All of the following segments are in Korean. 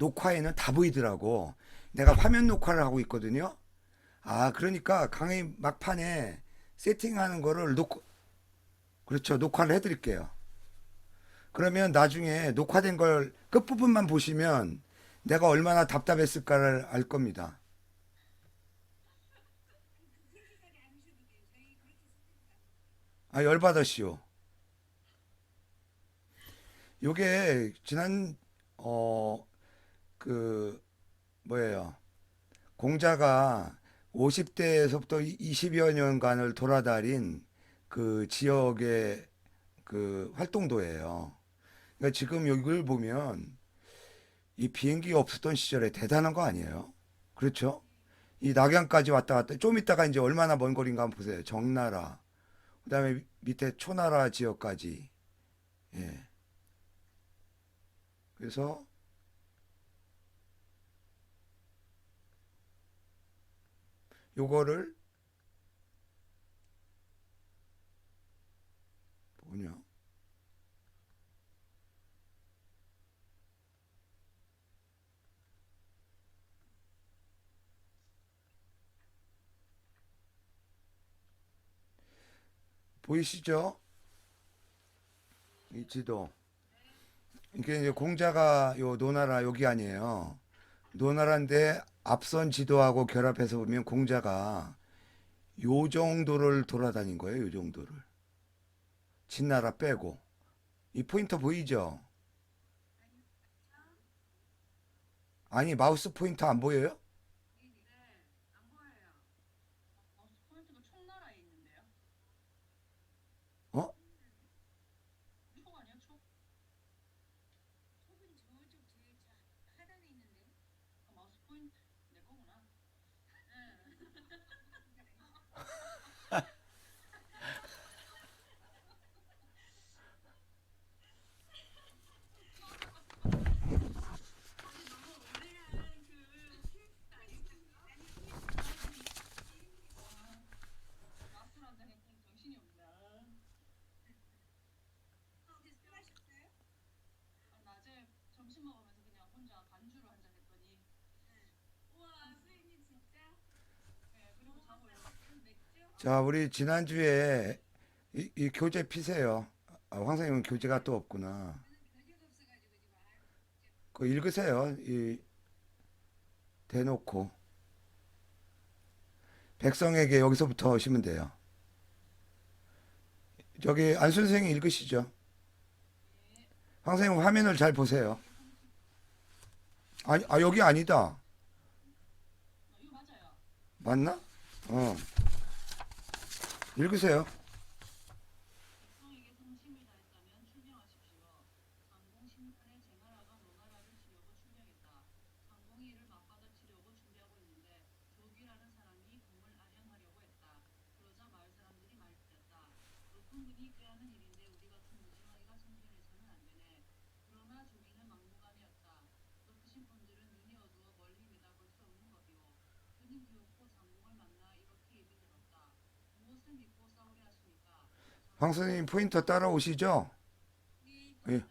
녹화에는 다 보이더라고. 내가 화면 녹화를 하고 있거든요. 아, 그러니까 강의 막판에 세팅하는 거를 그렇죠. 녹화를 해드릴게요. 그러면 나중에 녹화된 걸 끝부분만 보시면 내가 얼마나 답답했을까를 알 겁니다. 아, 열받으시오. 요게 지난, 어, 그, 뭐예요. 공자가 50대에서부터 20여 년간을 돌아다닌 그 지역의 그 활동도예요. 그러니까 지금 여기를 보면 이 비행기 없었던 시절에 대단한 거 아니에요? 그렇죠? 이 낙양까지 왔다 갔다. 좀 이따가 이제 얼마나 먼 거리인가 한번 보세요. 정나라. 그다음에 밑에 초나라 지역까지. 예. 그래서 요거를 뭐냐? 보이시죠? 이 지도. 이게 이제 공자가 요 노나라 여기 아니에요. 노나라인데 앞선 지도하고 결합해서 보면 공자가 요 정도를 돌아다닌 거예요. 요 정도를. 진나라 빼고. 이 포인터 보이죠? 아니, 마우스 포인터 안 보여요? 어? 자, 우리 지난주에 이 교재 피세요. 아, 황사님은 교재가 또 없구나. 그거 읽으세요. 이 대놓고. 백성에게 여기서부터 하시면 돼요. 저기 안 선생님 읽으시죠? 황사님 화면을 잘 보세요. 아니, 아, 여기 아니다. 맞나? 어. 읽으세요. 황선생님 포인터 따라오시죠? 예.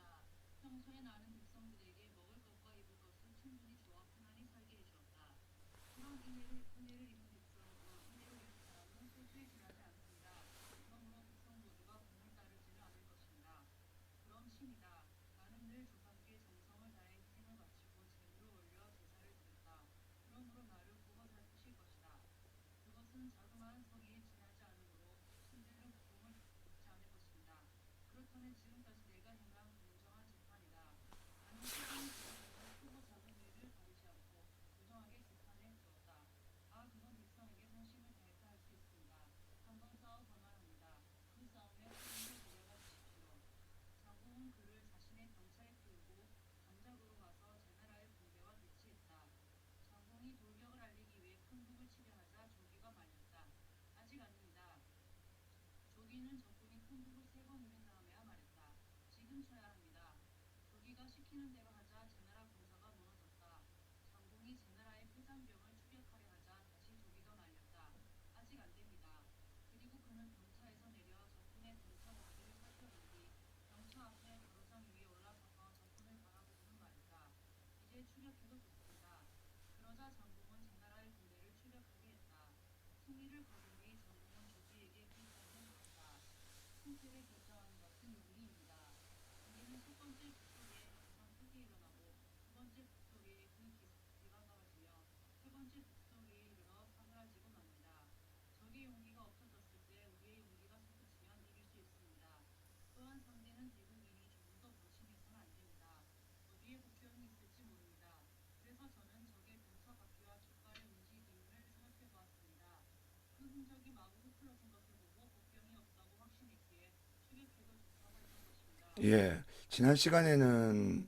예. 지난 시간에는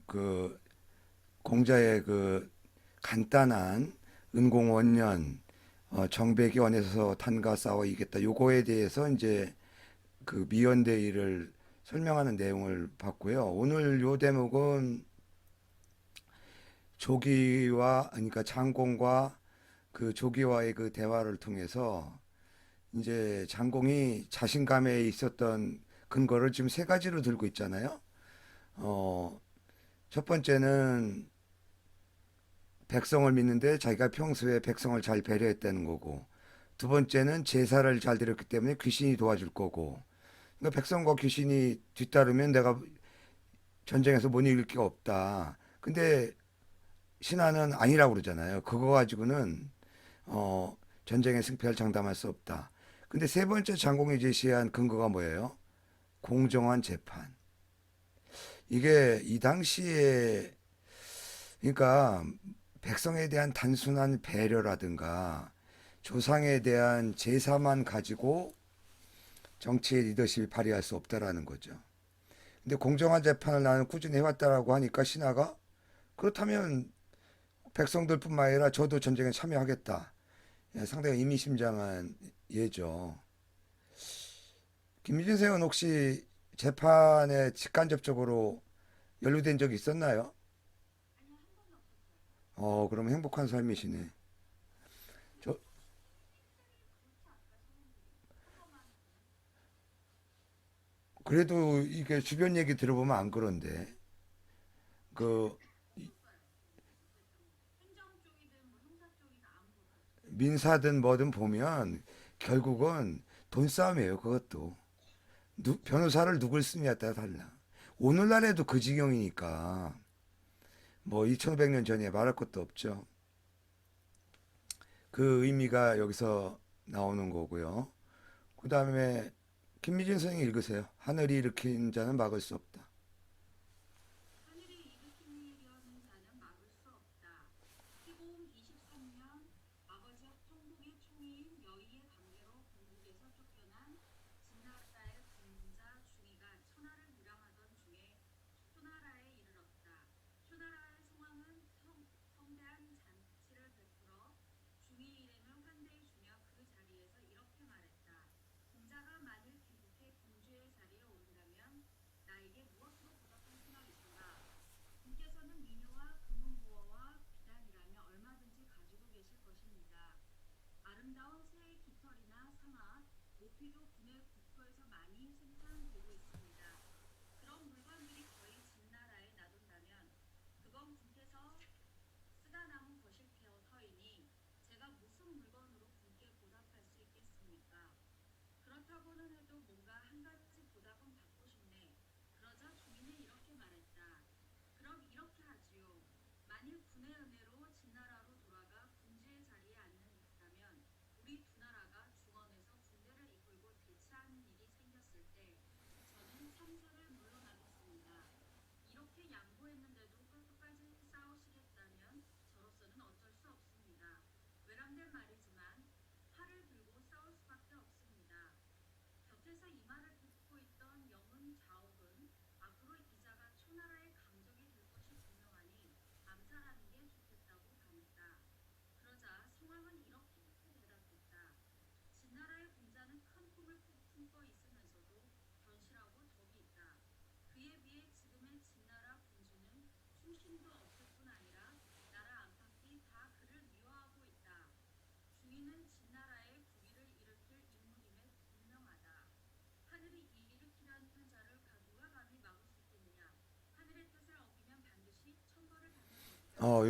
그 공자의 그 간단한 은공원년 정백이 원에서 탄과 싸워 이겼다. 요거에 대해서 이제 그 미연대의를 설명하는 내용을 봤고요. 오늘 요 대목은 조기와 그러니까 장공과 그 조기와의 그 대화를 통해서 이제 장공이 자신감에 있었던 근거를 지금 세 가지로 들고 있잖아요. 어, 첫 번째는 백성을 믿는데 자기가 평소에 백성을 잘 배려했다는 거고, 두 번째는 제사를 잘 드렸기 때문에 귀신이 도와줄 거고, 그러니까 백성과 귀신이 뒤따르면 내가 전쟁에서 못 이길 게 없다. 근데 신하는 아니라고 그러잖아요. 그거 가지고는 전쟁에 승패를 장담할 수 없다. 근데 세 번째 장공이 제시한 근거가 뭐예요? 공정한 재판. 이게 이 당시에 그러니까 백성에 대한 단순한 배려라든가 조상에 대한 제사만 가지고 정치의 리더십이 발휘할 수 없다라는 거죠. 근데 공정한 재판을 나는 꾸준히 해왔다라고 하니까 신하가 그렇다면 백성들뿐만 아니라 저도 전쟁에 참여하겠다. 예, 상당히 의미심장한 예죠. 김유진 선생은 혹시 재판에 직간접적으로 연루된 적이 있었나요? 그럼 행복한 삶이시네. 저, 그래도 이게 주변 얘기 들어보면 안 그런데. 그, 민사든 뭐든 보면 결국은 돈 싸움이에요, 그것도. 변호사를 누굴 쓰느냐에 따라 달라. 오늘날에도 그 지경이니까 뭐 2500년 전에 말할 것도 없죠. 그 의미가 여기서 나오는 거고요. 그 다음에 김미진 선생님 읽으세요. 하늘이 일으킨 자는 막을 수 없다.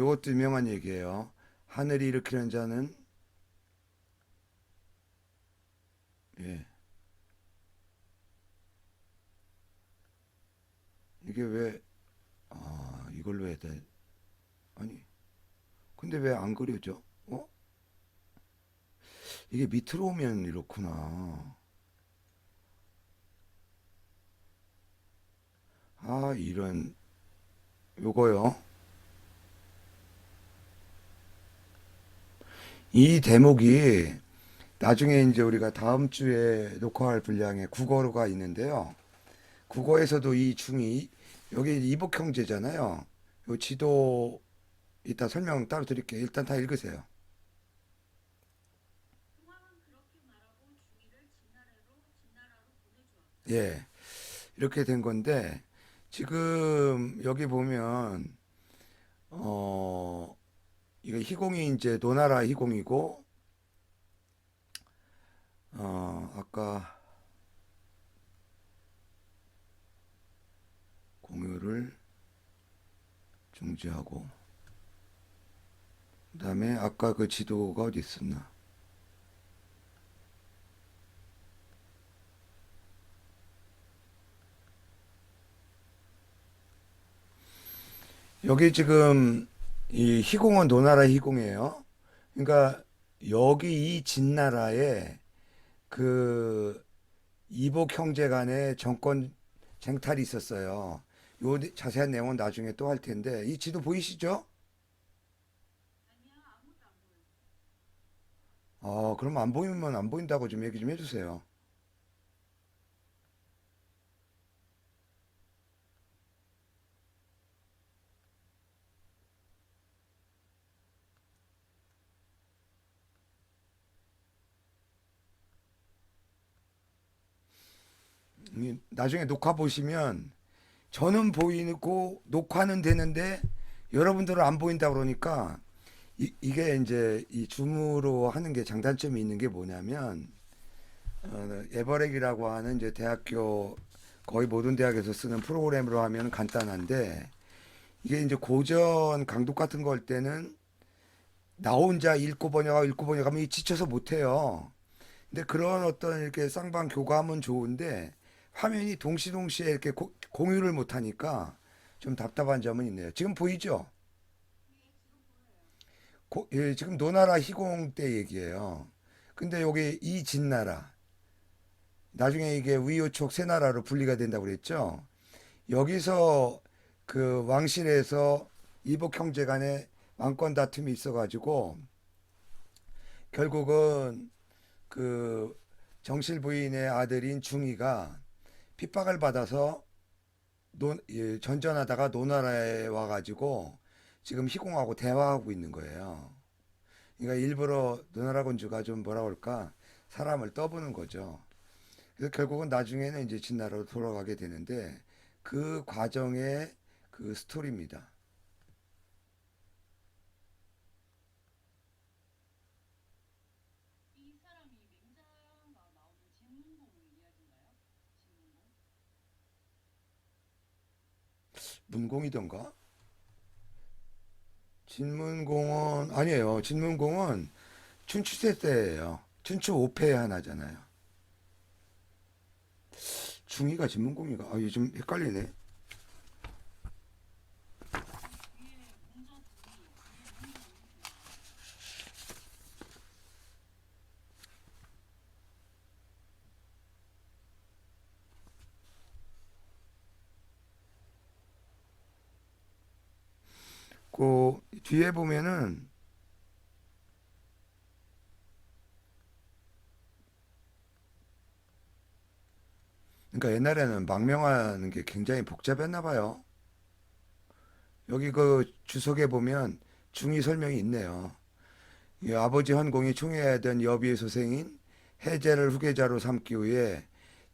요것도 유명한 얘기예요. 하늘이 일으키는 자는 예, 이게 왜, 이걸로 해야 돼? 아니, 근데 왜 안 그려져? 어? 이게 밑으로 오면 이렇구나. 아, 이런, 요거요. 이 대목이 나중에 이제 우리가 다음 주에 녹화할 분량에 국어가 있는데요. 국어에서도 이 중이, 여기 이복 형제잖아요. 요 지도 이따 설명 따로 드릴게요. 일단 다 읽으세요. 예. 이렇게 된 건데, 지금 여기 보면, 어, 이거 희공이 이제 노나라 희공이고, 아까 공유를 중지하고, 그 다음에 아까 그 지도가 어디 있었나? 여기 지금 이 희공은 노나라 희공이에요. 그러니까 여기 이 진나라에 그 이복 형제 간의 정권 쟁탈이 있었어요. 요 자세한 내용은 나중에 또 할 텐데 이 지도 보이시죠? 그럼 안 보이면 안 보인다고 좀 얘기 좀 해주세요. 나중에 녹화 보시면 저는 보이고 녹화는 되는데 여러분들은 안 보인다 그러니까 이게 이제 이 줌으로 하는 게 장단점이 있는 게 뭐냐면 에버렉이라고 하는 이제 대학교 거의 모든 대학에서 쓰는 프로그램으로 하면 간단한데 이게 이제 고전 강독 같은 거 할 때는 나 혼자 읽고 번역하면 지쳐서 못해요. 근데 그런 어떤 이렇게 쌍방 교감은 좋은데 화면이 동시동시에 이렇게 공유를 못하니까 좀 답답한 점은 있네요. 지금 보이죠? 예, 지금 노나라 희공 때 얘기예요. 근데 여기 이 진나라 나중에 이게 위요촉 세 나라로 분리가 된다고 그랬죠. 여기서 그 왕실에서 이복 형제 간에 왕권 다툼이 있어가지고 결국은 그 정실 부인의 아들인 중이가 핍박을 받아서 전전하다가 노나라에 와가지고 지금 희공하고 대화하고 있는 거예요. 그러니까 일부러 노나라 군주가 좀 뭐라 그럴까 사람을 떠보는 거죠. 그래서 결국은 나중에는 이제 진나라로 돌아가게 되는데 그 과정의 그 스토리입니다. 문공이던가? 진문공은 아니에요. 진문공은 춘추세 때예요. 춘추 5패 하나잖아요. 중이가 진문공이가 요즘 헷갈리네. 그 뒤에 보면은 그러니까 옛날에는 망명하는 게 굉장히 복잡했나 봐요. 여기 그 주석에 보면 중이 설명이 있네요. 이 아버지 헌공이 총애하던 여비의 소생인 해제를 후계자로 삼기 위해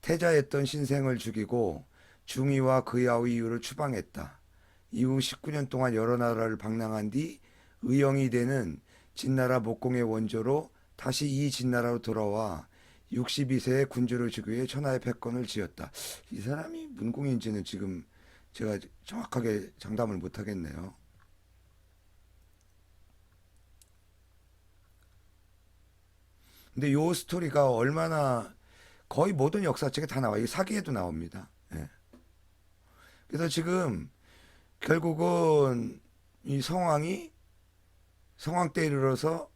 태자했던 신생을 죽이고 중이와 그의 아우 이유를 추방했다. 이후 19년 동안 여러 나라를 방랑한 뒤 의형이 되는 진나라 목공의 원조로 다시 이 진나라로 돌아와 62세에 군주를 즉위해 천하의 패권을 지었다. 이 사람이 문공인지는 지금 제가 정확하게 장담을 못 하겠네요. 근데 요 스토리가 얼마나 거의 모든 역사책에 다 나와요. 이 사기에도 나옵니다. 예. 그래서 지금 결국은 이 성황 때 이르러서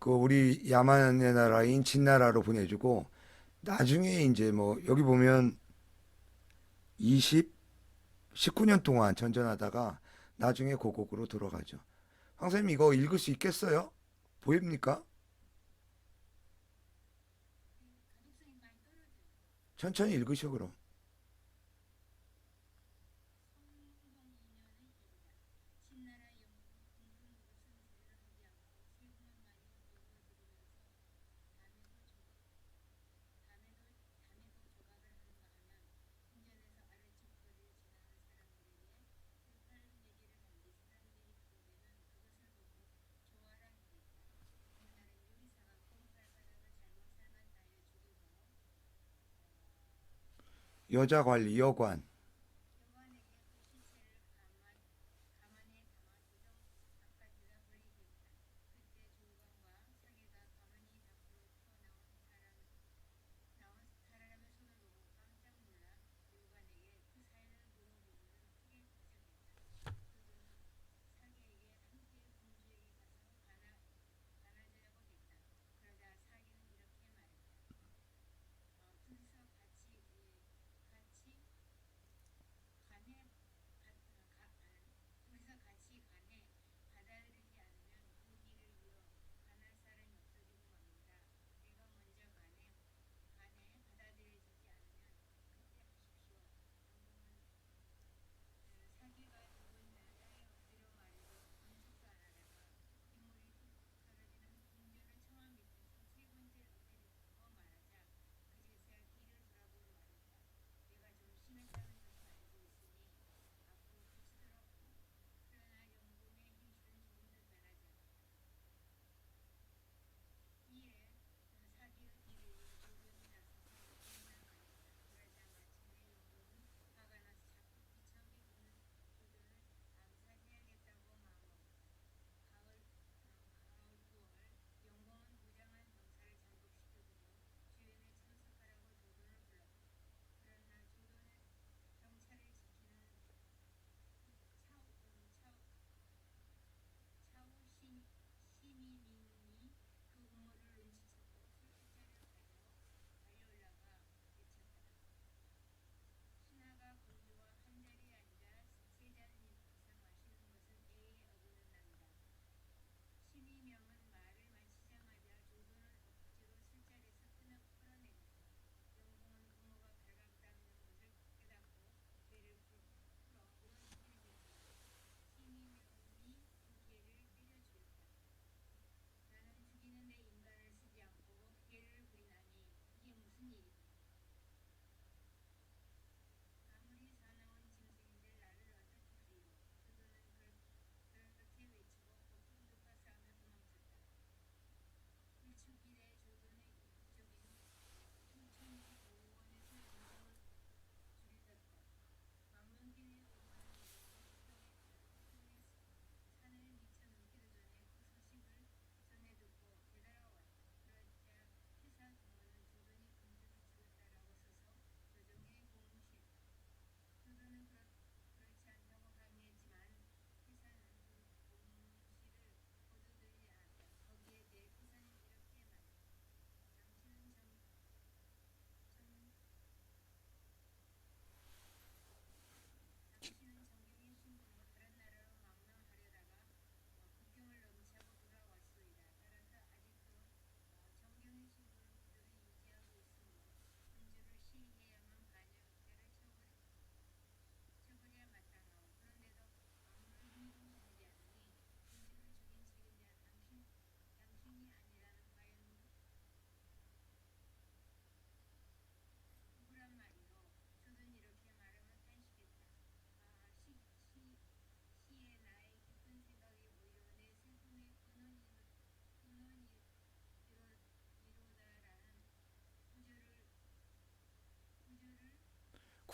그 우리 야만의 나라인 진나라로 보내주고 나중에 이제 뭐 여기 보면 20, 19년 동안 전전하다가 나중에 고국으로 들어가죠. 황사님 이거 읽을 수 있겠어요? 보입니까? 천천히 읽으셔 그럼. 여자 관리 여관.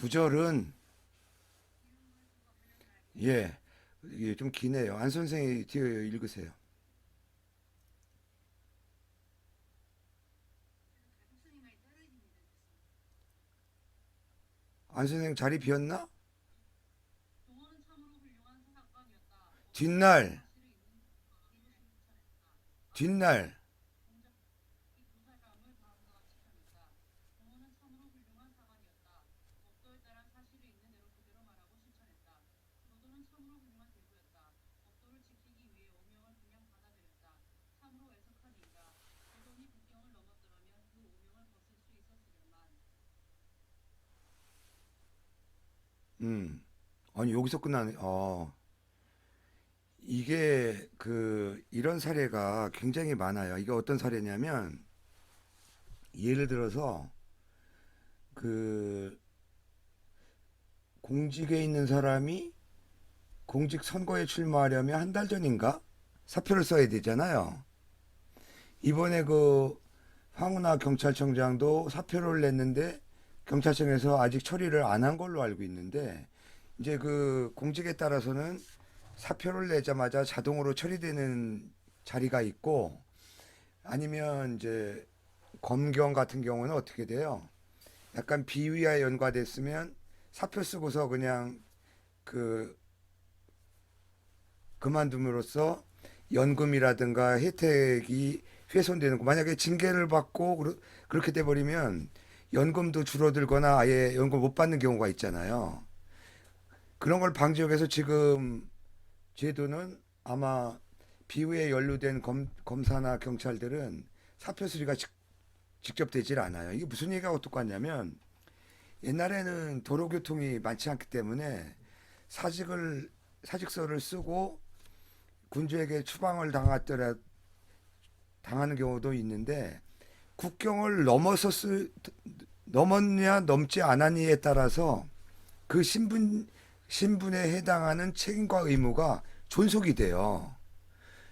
구절은 예 이게 좀 기네요. 안 선생이 뒤에 읽으세요. 안 선생 자리 비었나? 뒷날, 뒷날, 음. 아니, 여기서 끝나네. 이게 이런 사례가 굉장히 많아요. 이게 어떤 사례냐면, 예를 들어서, 그, 공직에 있는 사람이 공직 선거에 출마하려면 한 달 전인가? 사표를 써야 되잖아요. 이번에 황운하 경찰청장도 사표를 냈는데, 경찰청에서 아직 처리를 안 한 걸로 알고 있는데, 이제 공직에 따라서는 사표를 내자마자 자동으로 처리되는 자리가 있고, 아니면 이제 검경 같은 경우는 어떻게 돼요? 약간 비위와 연관됐으면 사표 쓰고서 그냥 그 그만둠으로써 연금이라든가 혜택이 훼손되는 거. 만약에 징계를 받고 그렇게 돼버리면 연금도 줄어들거나 아예 연금 못 받는 경우가 있잖아요. 그런 걸 방지하기 위해서 지금 제도는 아마 비위에 연루된 검사나 경찰들은 사표 수리가 직접 되질 않아요. 이게 무슨 얘기하고 똑같냐면 옛날에는 도로교통이 많지 않기 때문에 사직서를 쓰고 군주에게 추방을 당하는 경우도 있는데 국경을 넘었냐 넘지 않았느냐에 따라서 그 신분에 해당하는 책임과 의무가 존속이 돼요.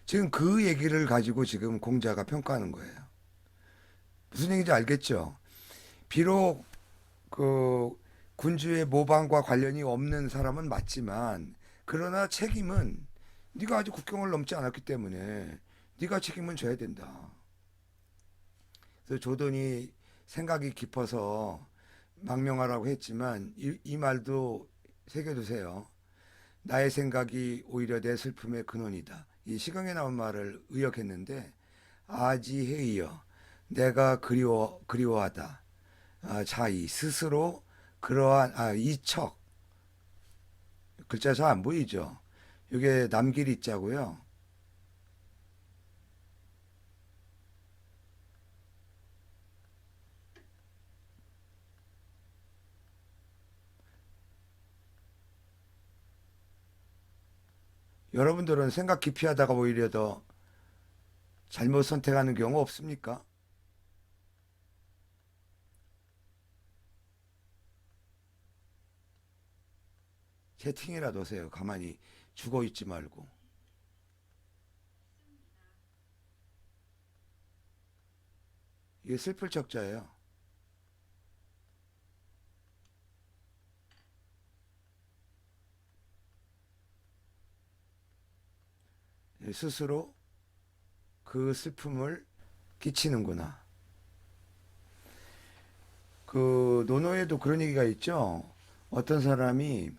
지금 그 얘기를 가지고 지금 공자가 평가하는 거예요. 무슨 얘기인지 알겠죠? 비록 그 군주의 모방과 관련이 없는 사람은 맞지만 그러나 책임은 네가 아직 국경을 넘지 않았기 때문에 네가 책임은 져야 된다. 그래서 조던이 생각이 깊어서 망명하라고 했지만 이 말도 새겨두세요. 나의 생각이 오히려 내 슬픔의 근원이다. 이 시경에 나온 말을 의역했는데 아지헤이여 내가 그리워하다. 자이 스스로 그러한 이척 글자 잘 안 보이죠? 이게 남길 이자고요. 여러분들은 생각 깊이 하다가 오히려 더 잘못 선택하는 경우 없습니까? 채팅이라도 하세요. 가만히 죽어 있지 말고. 이게 슬플 적자예요. 스스로 그 슬픔을 끼치는구나. 논어에도 그런 얘기가 있죠. 어떤 사람이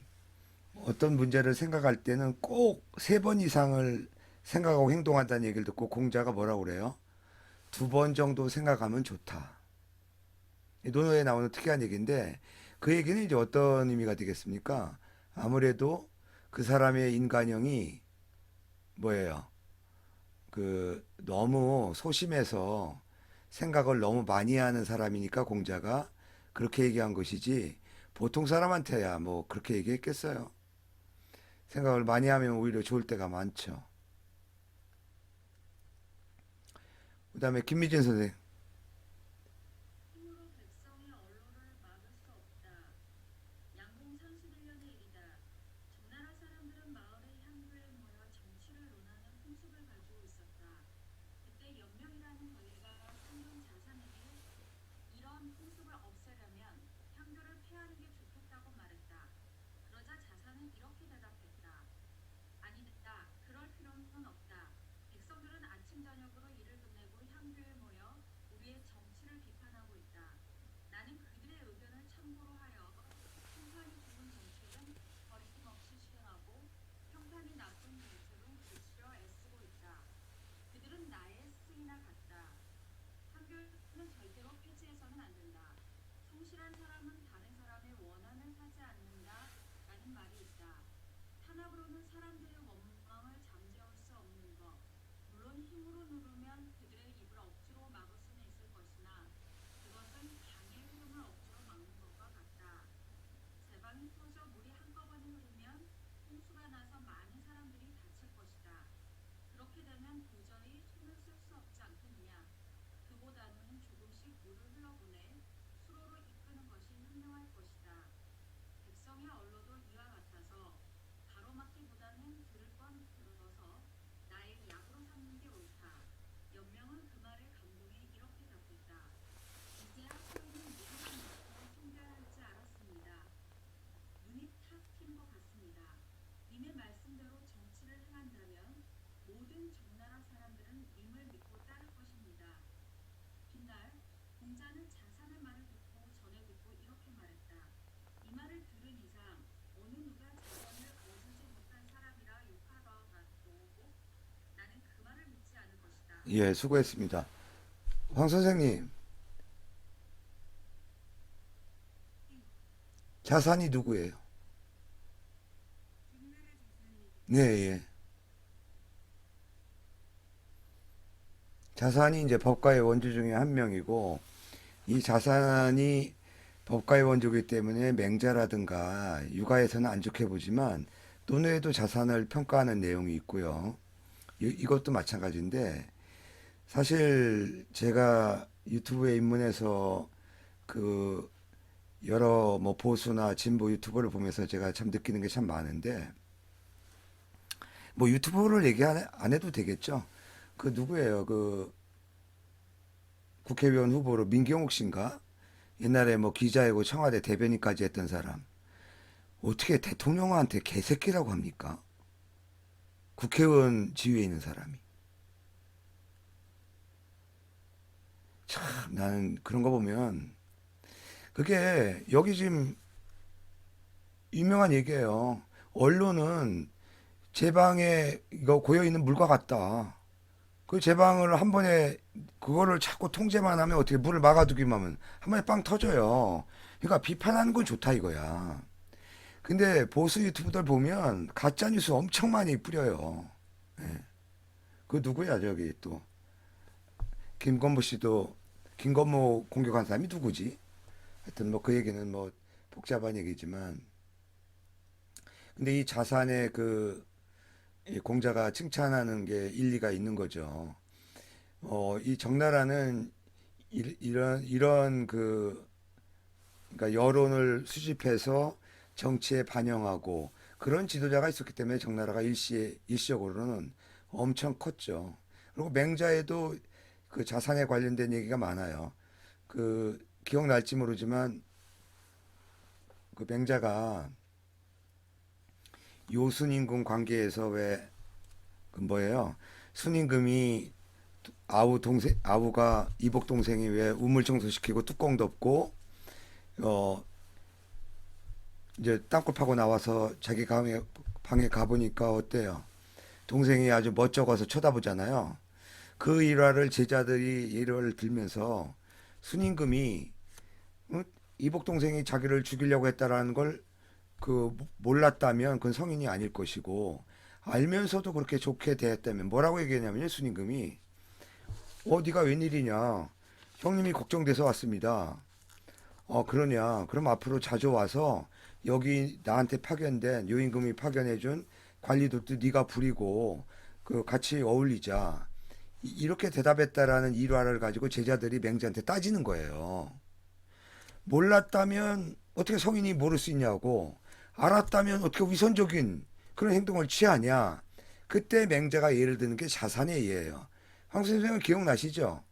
어떤 문제를 생각할 때는 꼭 세 번 이상을 생각하고 행동한다는 얘기를 듣고 공자가 뭐라고 그래요? 두 번 정도 생각하면 좋다. 논어에 나오는 특이한 얘기인데 그 얘기는 이제 어떤 의미가 되겠습니까? 아무래도 그 사람의 인간형이 뭐예요? 너무 소심해서 생각을 너무 많이 하는 사람이니까 공자가 그렇게 얘기한 것이지 보통 사람한테야 뭐 그렇게 얘기했겠어요. 생각을 많이 하면 오히려 좋을 때가 많죠. 그 다음에 김미진 선생. 힘으로 백성의 언로를 막을 수 없다. 양공 31년의 일이다. 청나라 사람들은 마을의 향교에 모여 정치를 논하는 풍습을 가지고 있었다. 그때 연명이라는 관리가 상종 자산에게 이런 풍습을 없애려면 향교를 폐하는 게 좋겠다고 말했다. 그러자 자산은 이렇게 대답했다. 아니다. 그럴 필요는 없다. 백성들은 아침 저녁으로 일을 끝내고 향교에 모여 우리의 정치를 비판하고 있다. 나는 그들의 의견을 참고로 하여 평판이 좋은 정책은 버림없이 수행하고 평판이 나쁜 정책은 예, 수고했습니다. 황 선생님, 자산이 누구예요? 네, 예. 자산이 이제 법과의 원조 중에 한 명이고, 이 자산이 법과의 원조이기 때문에 맹자라든가 육아에서는 안 좋게 보지만, 논어에도 자산을 평가하는 내용이 있고요. 이것도 마찬가지인데, 사실 제가 유튜브에 입문해서 그 여러 뭐 보수나 진보 유튜버를 보면서 제가 참 느끼는 게 참 많은데, 뭐 유튜브를 얘기 안 해도 되겠죠. 그 누구예요? 그 국회의원 후보로 민경욱 씨인가? 옛날에 뭐 기자이고 청와대 대변인까지 했던 사람. 어떻게 대통령한테 개새끼라고 합니까? 국회의원 지위에 있는 사람이. 참, 나는 그런 거 보면 그게 여기 지금 유명한 얘기예요. 언론은 제 방에 이거 고여 있는 물과 같다. 그 제 방을 한 번에 그거를 자꾸 통제만 하면 어떻게 물을 막아두기만 하면 한 번에 빵 터져요. 그러니까 비판하는 건 좋다 이거야. 근데 보수 유튜브들 보면 가짜 뉴스 엄청 많이 뿌려요. 예. 그 누구야 저기 또 김건모 씨도 김건모 공격한 사람이 누구지? 하여튼 뭐 그 얘기는 뭐 복잡한 얘기지만 근데 이 자산의 그 이 공자가 칭찬하는 게 일리가 있는 거죠. 이 적나라는 이런 그 그러니까 여론을 수집해서 정치에 반영하고 그런 지도자가 있었기 때문에 적나라가 일시적으로는 엄청 컸죠. 그리고 맹자에도 그 자산에 관련된 얘기가 많아요. 그 기억날지 모르지만 그 맹자가 요순임금 관계에서 왜 그 뭐예요? 순임금이 아우가 이복 동생이 왜 우물 청소시키고 뚜껑 덮고 어 이제 땅굴 파고 나와서 자기 방에 가보니까 어때요? 동생이 아주 멋쩍어서 쳐다보잖아요. 그 일화를 제자들이 예를 들면서 순임금이 어? 이복 동생이 자기를 죽이려고 했다라는 걸 그 몰랐다면 그건 성인이 아닐 것이고 알면서도 그렇게 좋게 대했다면 뭐라고 얘기했냐면요 순임금이 네가 웬일이냐 형님이 걱정돼서 왔습니다. 그러냐 그럼 앞으로 자주 와서 여기 나한테 파견된 요임금이 파견해준 관리들도 네가 부리고 그 같이 어울리자 이렇게 대답했다라는 일화를 가지고 제자들이 맹자한테 따지는 거예요. 몰랐다면 어떻게 성인이 모를 수 있냐고 알았다면 어떻게 위선적인 그런 행동을 취하냐. 그때 맹자가 예를 드는 게 자산의 예예요. 황 선생은 기억나시죠?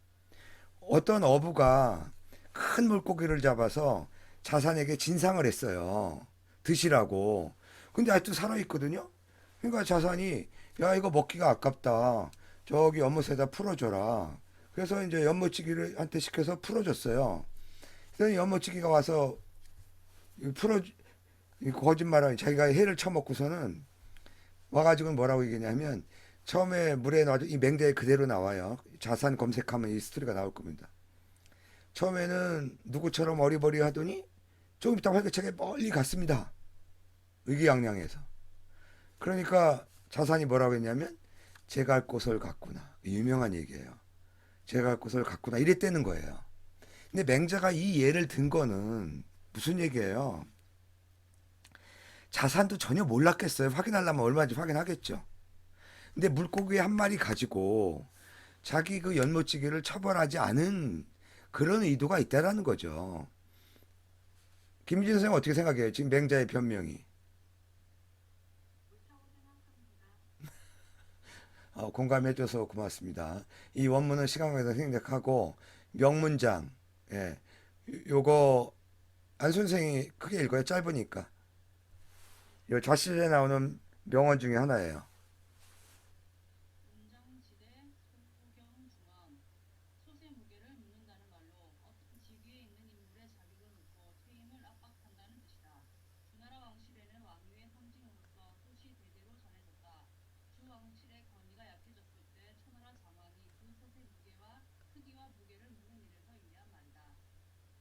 어떤 어부가 큰 물고기를 잡아서 자산에게 진상을 했어요. 드시라고. 근데 아직도 살아있거든요? 그러니까 자산이, 야, 이거 먹기가 아깝다. 저기 연못에다 풀어줘라. 그래서 이제 연못지기를 한테 시켜서 풀어줬어요. 그랬더니 연못지기가 와서 풀어, 거짓말하니 자기가 해를 쳐먹고서는 와가지고 뭐라고 얘기냐면 처음에 물에 놔도 이 맹자에 그대로 나와요. 자산 검색하면 이 스토리가 나올 겁니다. 처음에는 누구처럼 어리버리 하더니 조금 있다 활기차게 멀리 갔습니다. 의기양양해서. 그러니까 자산이 뭐라고 했냐면 제가 할 곳을 갔구나. 유명한 얘기예요. 제가 할 곳을 갔구나. 이랬다는 거예요. 근데 맹자가 이 예를 든 거는 무슨 얘기예요? 자산도 전혀 몰랐겠어요. 확인하려면 얼마인지 확인하겠죠. 근데 물고기 한 마리 가지고 자기 그 연못지기를 처벌하지 않은 그런 의도가 있다라는 거죠. 김진 선생 어떻게 생각해요? 지금 맹자의 변명이. 공감해줘서 고맙습니다. 이 원문은 시간 관계상 생략하고 명문장, 예, 요거 안 선생이 크게 읽어요. 짧으니까. 요 좌시에 나오는 명언 중에 하나예요. 문정지대 소경중언 솥의 무게를 묻는다는 말로 어떤 직위에 있는 인물의 자격을 묻고 퇴임을 압박한다는 뜻이다. 주나라 왕실에는 왕위의 상징으로서 솥이 대대로 전해졌다. 주 왕실의 권위가 약해졌을 때 천하라 장왕이 그 솥에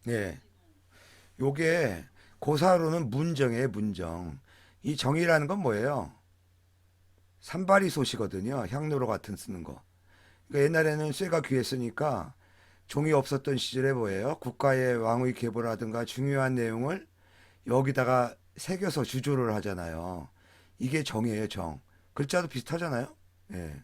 예. 요게 고사로는 문정이에요, 문정. 이 정이라는 건 뭐예요? 산발이 솥이거든요. 향로로 같은 쓰는 거. 그러니까 옛날에는 쇠가 귀했으니까 종이 없었던 시절에 뭐예요? 국가의 왕의 계보라든가 중요한 내용을 여기다가 새겨서 주조를 하잖아요. 이게 정이에요, 정. 글자도 비슷하잖아요. 예.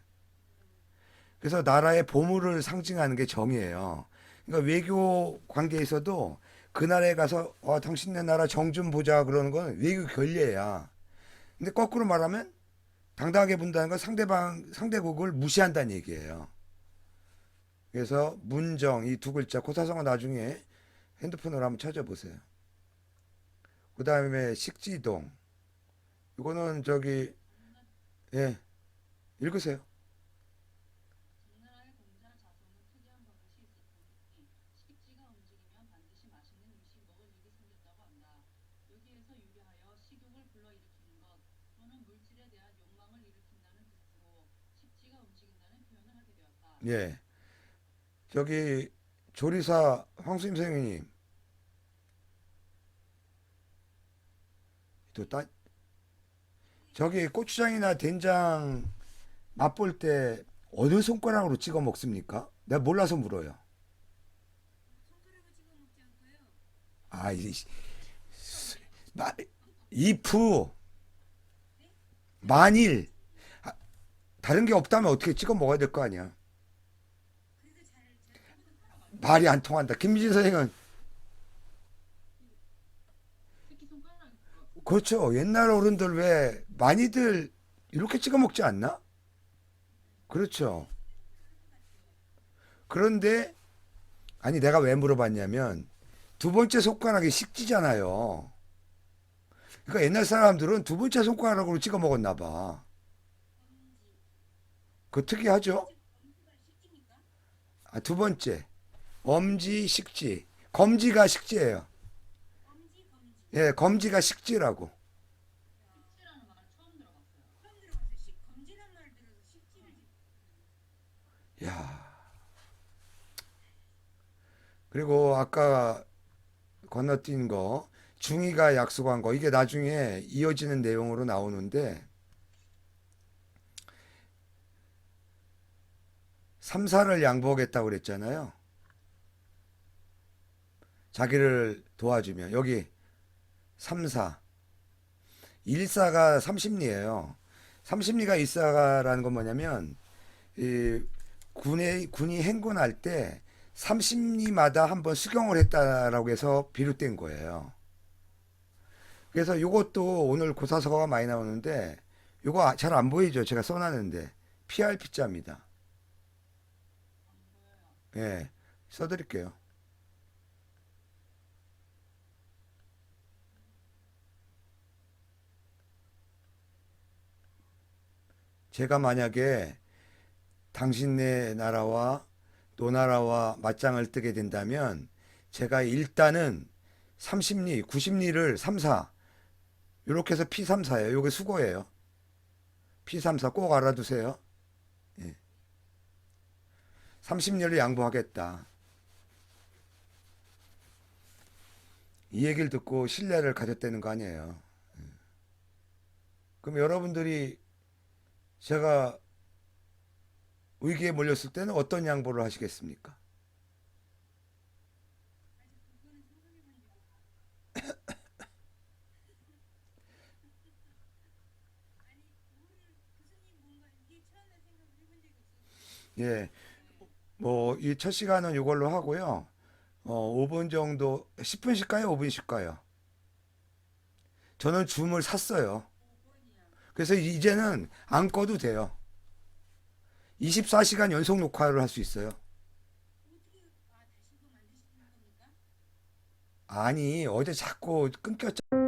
그래서 나라의 보물을 상징하는 게 정이에요. 그러니까 외교 관계에서도 그 나라에 가서 당신네 나라 정 좀 보자 그러는 건 외교 결례야. 근데 거꾸로 말하면 당당하게 본다는 건 상대국을 무시한다는 얘기예요. 그래서 문정 이 두 글자 고사성어 나중에 핸드폰으로 한번 찾아보세요. 그 다음에 식지동 이거는 저기 예 읽으세요. 적나라의 공자 자손은 특이한 버릇이 있었더니 식지가 움직이면 반드시 맛있는 음식 먹을 일이 생겼다고 한다. 여기에서 유래하여 식욕을 불러일으키는 것 또는 물질에 대한 욕망을 일으킨다는 뜻으로 식지가 움직인다는 표현을 하게 되었다. 예 저기 조리사 황수임 선생님 또 저기 고추장이나 된장 맛볼 때 어느 손가락으로 찍어 먹습니까? 내가 몰라서 물어요. 아, 마, if 만일 아, 다른 게 없다면 어떻게 찍어 먹어야 될 거 아니야. 말이 안 통한다. 김미진 선생은 새끼손가락 그렇죠. 옛날 어른들 왜 많이들 이렇게 찍어 먹지 않나? 그렇죠. 그런데 아니 내가 왜 물어봤냐면 두 번째 손가락이 식지잖아요. 그러니까 옛날 사람들은 두 번째 손가락으로 찍어 먹었나 봐. 그 특이하죠? 아, 두 번째 엄지 식지 검지가 식지예요. 예, 검지가 식지라고. 식지라는 말을 처음 들어봤어요. 야. 그리고 아까 건너뛴 거 중이가 약속한 거 이게 나중에 이어지는 내용으로 나오는데 삼사를 양보하겠다고 그랬잖아요. 자기를 도와주면 여기 삼사 일사가 삼십리예요. 삼십리가 일사라는 건 뭐냐면 이 군이 행군할 때 삼십리마다 한번 수경을 했다라고 해서 비롯된 거예요. 그래서 이것도 오늘 고사서가 많이 나오는데 이거 잘 안 보이죠? 제가 써놨는데 PRP자입니다. 예, 써드릴게요. 제가 만약에 당신네 나라와 노나라와 맞짱을 뜨게 된다면 제가 일단은 30리, 90리를 3사 이렇게 해서 P34예요. 요게 수거예요. P34 꼭 알아두세요. 예. 30리를 양보하겠다. 이 얘기를 듣고 신뢰를 가졌다는 거 아니에요. 그럼 여러분들이 제가 위기에 몰렸을 때는 어떤 양보를 하시겠습니까? 예, 뭐 이 첫 시간은 이걸로 하고요. 5분 정도, 10분씩 가요? 5분씩 가요? 저는 줌을 샀어요. 그래서 이제는 안 꺼도 돼요. 24시간 연속 녹화를 할 수 있어요. 아니, 어제 자꾸 끊겼잖아.